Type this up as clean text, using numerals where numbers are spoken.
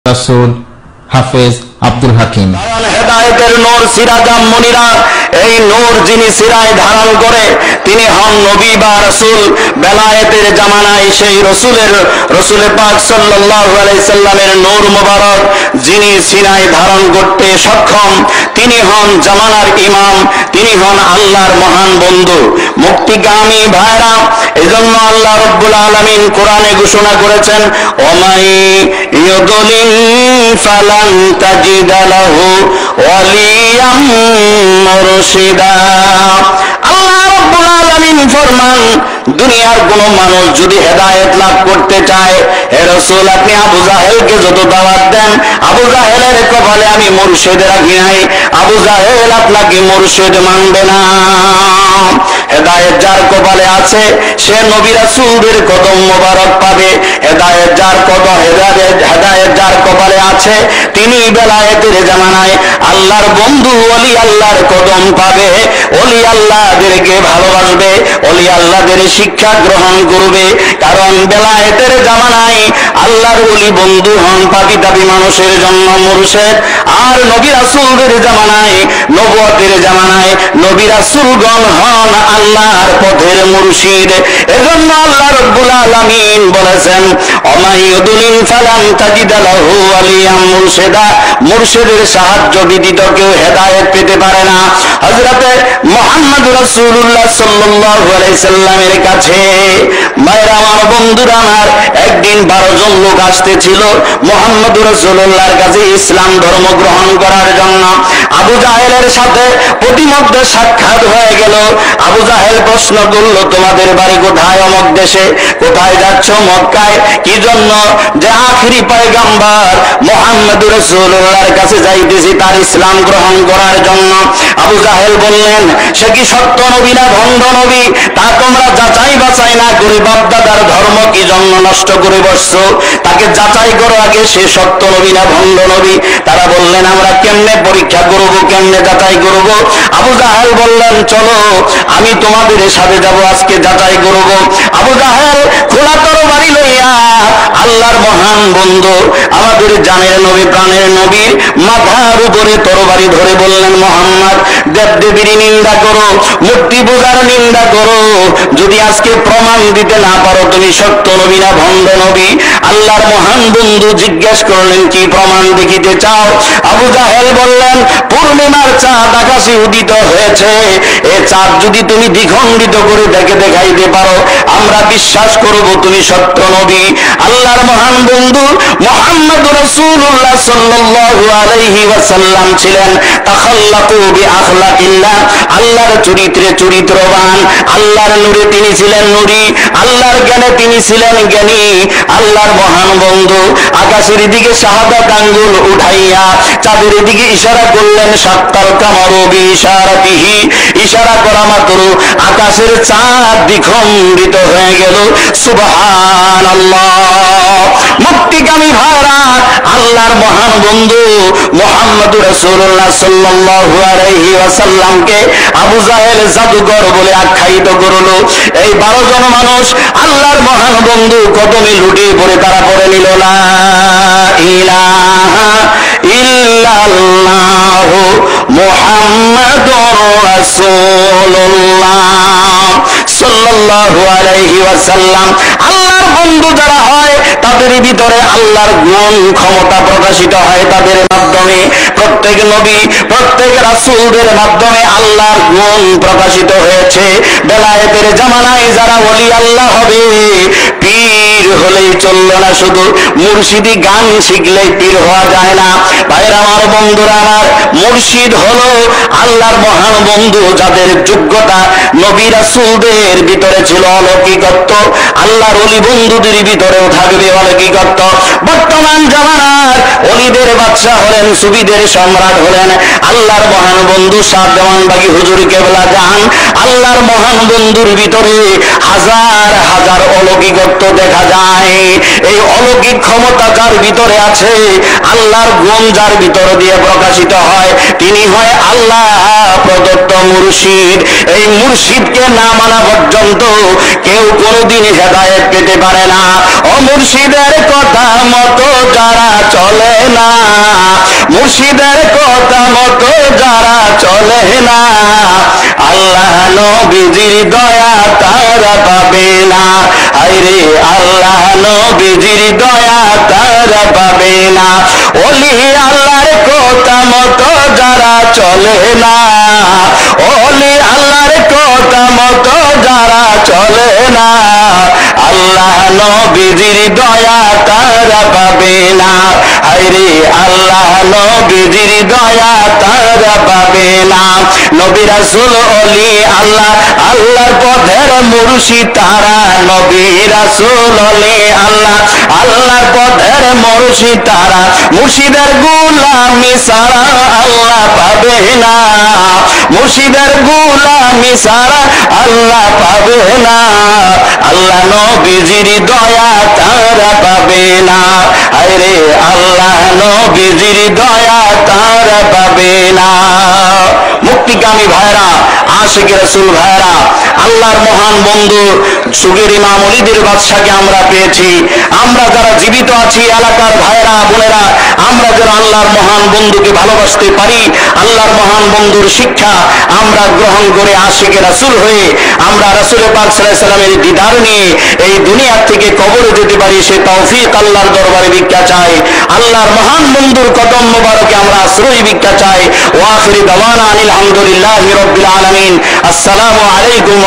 রাসূল হাফেজ আব্দুল হাকিম। হেদায়েতের নূর সিরাজাম মুনিরা, এই নূর যিনি সিরায় ধারণ করে তিনি হন নবী বা রাসূল। বেলায়েতের জামানায় সেই রসুল পাক সাল্লাল্লাহু আলাইহি সাল্লামের নূর মোবারক যিনি সিরায় ধারণ করতে সক্ষম তিনি হন জামানার ইমাম, তিনি হন আল্লাহর মহান বন্ধু। মুক্তিগামী ভাইরা, এজন্য আল্লাহ রাব্বুল আলামিন কোরআনে ঘোষণা করেছেন, ওমাই ইউদলিল ফালান তাজিদা লাহু ওয়ালিয়াম মুরশিদা। আল্লাহ রাব্বুল আলামিন ফরমান, দুনিয়ার কোন মানুষ যদি হেদায়েত লাভ করতে চায়, হে রাসূল আপনি আবু জাহেলকে যত দাওয়াত দেন, আবু জাহেলের কপালে আমি মুর্শিদ রাখি নাই, আবু জাহেল আপনাকে মুর্শিদ মানবে না। হেদায়েত যার কপালে আছে সে নবী রাসূলের কদম মোবারক পাবে। হেদায়েত যার কপালে আছে তিনি বেলায়েতের জামানায় আল্লাহর বন্ধু ওলি আল্লাহর কদম পাবে। ওলি আল্লাহদেরকে ভালোবাসবে, ওলি আল্লাহদের শিক্ষা গ্রহণ করবে, কারণ বেলায়েতের জামানায় আল্লাহর ওলি বন্ধু হন পাপী তাপী মানুষের জন্য মুর্শিদ। আর নবী রাসূলের জামানায়, নবুয়তের জামানায় নবী রাসূলগণ হন আল্লাহর পথের মুর্শিদ। এজন্য আল্লাহ রাব্বুল আলামিন বলেছেন, ওমাইয়ুদলিল ফালান তাজিদা লাহু ওয়ালিয়াম মুরশিদা। মুর্শিদের সাহায্য ব্যতীত কেউ হেদায়েত পেতে পারে না। হযরতে মুহাম্মদ রাসূলুল্লাহ সাল্লাল্লাহু আলাইহি সাল্লামের কাছে মায়ের আমার বন্ধুরা আমার, একদিন 12 জন লোক আসতেছিল মুহাম্মদ রাসূলুল্লাহর কাছে ইসলাম ধর্ম গ্রহণ করার জন্য। আবু জাহেলের সাথে প্রতিমধ্যে সাক্ষাৎ হয়ে গেল। আবু জাহেল প্রশ্ন করলো, তোমাদের বাড়ি কোথায়? অমুক দেশে। কোথায় যাচ্ছ? মক্কায়। কি জন্য? যে আখিরি পয়গম্বর মুহাম্মদ রাসূলুল্লাহর কাছে যাইতেছি তার ইসলাম গ্রহণ করার জন্য। আবু জাহেল বললেন, সে কি সত্য নবী না ভণ্ড নবী? তা তোমরা যাচাই বাছাই না করে বাপদাদার ধর্ম কি জন্য নষ্ট করে বসছো? তাকে যাচাই করো আগে, সে সত্য নবী না ভণ্ড নবী। তারা বললেন, আমরা কেমনে পরীক্ষা করব, কেমনে যাচাই করব? আবু জাহেল বললেন, চলো আমি তোমাদের সাথে যাব, আজকে যাচাই করব। আবু জাহেল খোলা তরবারি লইয়া আল্লাহর মহান বন্ধু আমাদের জানের নবী প্রাণের নবীর মাথার উপরে তরবারি ধরে বললেন, মুহাম্মদ দেবদেবীর নিন্দা করো, মূর্তি পূজার নিন্দা করো, যদি আজকে প্রমাণ দিতে না পারো তুমি সত্য নবী না ভণ্ড নবী। আল্লাহর মহান বন্ধু জিজ্ঞেস করলেন, কি প্রমাণ দেখিতে চাও? আবু জাহেল বললেন, পূর্ণিমার চাঁদ আকাশে উদিত হয়েছে, এ চাঁদ যদি তুমি দ্বিখণ্ডিত করে দেখাইতে পারো আমরা বিশ্বাস করব তুমি সত্য নবী। আল্লাহর মহান বন্ধু মুহাম্মদ রাসূলুল্লাহ সাল্লাল্লাহু আলাইহি ওয়াসাল্লাম ছিলেন তাখাল্লাকু বিআখলাকিল্লাহ, আল্লাহর চরিত্রে চরিত্রবান, আল্লাহর নূরে তিনি ছিলেন নূরী, আল্লাহর জ্ঞানে তিনি ছিলেন জ্ঞানী। আল্লাহর মহান বন্ধু আকাশের দিকে শাহাদাত আঙ্গুল উঠাইয়া চাঁদের দিকে ইশারা করলেন, সাত্তাল কামারু বিইশারাতিহি। ইশারা করা মাত্র আকাশের চাঁদ দ্বিখণ্ডিত হয়ে গেল। সুবহানাল্লাহ। মুক্তিগামী ভাইরা, আল্লাহর মহান বন্ধু মুহাম্মদ রাসূলুল্লাহ সাল্লাল্লাহু আলাইহি ওয়াসাল্লামকে আবু জাহেল জাদুকর বলে আখ্যায়িত করলো। এই 12 জন মানুষ আল্লাহর মহান বন্ধু কদমে লুটিয়ে পড়ে তারা পড়ে নিল, লা ইলাহা ইল্লাল্লাহু মুহাম্মাদুর রাসূলুল্লাহ সাল্লাল্লাহু আলাইহি ওয়াসাল্লাম। আল্লাহর বন্ধু যারা হয় তাদের ভিতরে আল্লাহর গুণ ক্ষমতা প্রকাশিত হয় তাদের মাধ্যমে। প্রত্যেক নবী প্রত্যেক রাসূলদের মাধ্যমে আল্লাহর গুণ প্রকাশিত হয়েছে। বেলায়েতের জামানায় যারা ওলি আল্লাহ হবে, পীর হলেই চলল না, শুধু মুর্শিদি গান শিখলেই পীর হওয়া যায় না। ভাইরা আমার, বন্ধুরা আমার, মুর্শিদ হলো আল্লাহর মহান বন্ধু যাদের যোগ্যতা নবী রাসূলদের ভিতরে ছিল অলৌকিকত্ব, আল্লাহর ওলি বন্ধুদের ভিতরেও থাকবে অলৌকিকত্ব। বর্তমান জামানার ওলিদের বাদশা হলেন, সুফিদের সম্রাট হলেন আল্লাহর মহান বন্ধু শাহ দেওয়ানবাগী হুজুর কেবলা জান। আল্লাহর মহান বন্ধুর ভিতরে হাজার হাজার অলৌকিকত্ব দেখা যায়। এই অলৌকিক ক্ষমতা যার ভিতরে আছে, আল্লাহর গুণ যার ভিতর দিয়ে প্রকাশিত হয়, তিনি হয় আল্লাহ প্রদত্ত মুর্শিদ। এই মুর্শিদকে না মানা পর্যন্ত কেউ কোনোদিন হেদায়েত পেতে পারে না। ও মুর্শিদের কথা মতো যারা চলে মুর্শিদের কথা মতো যারা চলে না, আল্লাহ নবীজির দয়া তারা পাবে না। আরে আল্লাহ নবীজির দয়া তারা পাবে না। ওলি আল্লাহর কথা মতো যারা চলে না, ওলি আল্লাহর কথা মতো যারা চলে না, আল্লাহ নবীজির দয়া তারা পাবে না। আরে আল্লাহ নবীজির দয়া তারা পাবে না। নবী রাসূল ওলি আল্লাহ, আল্লাহর পথের মুর্শিদ তারা। নবী রাসূল ওলি আল্লাহ, আল্লাহর পথের মুর্শিদ তারা। মুর্শিদের গোলামি ছাড়া আল্লাহ পাবে না, মুর্শিদের গোলামি ছাড়া আল্লাহ পাবে না। আল্লাহ নবীজির দয়া তারা পাবে না। আরে আল্লাহ নবীজির দয়া তারা পাবে না। মুক্তিকামী ভাইরা, আশিক রাসূল ভাইরা, আল্লাহর মহান বন্ধু সুগীর ইমাম ওলিদের বাদশাকে আমরা পেয়েছি। আমরা যারা জীবিত আছি এলাকার ভাইরা বোনেরা, আমরা যারা আল্লাহর মহান বন্ধুকে ভালোবাসতে পারি, আল্লাহর মহান বন্ধুর শিক্ষা আমরা গ্রহণ করে আশিক রাসূল হয়ে আমরা রাসূল পাক সাল্লাল্লাহু আলাইহি সাল্লামের দিদার নিয়ে এই দুনিয়া থেকে কবরে যেতে পারি, সে তৌফিক আল্লাহর দরবারে ভিক্ষা চাই। আল্লাহর মহান বন্ধুর কদম মোবারকে আমরা আশ্রয় ভিক্ষা চাই। ওয়া আখিরি দাওয়ানা আলহামদুলিল্লাহি রাব্বিল আলামিন। আসসালামু আলাইকুম।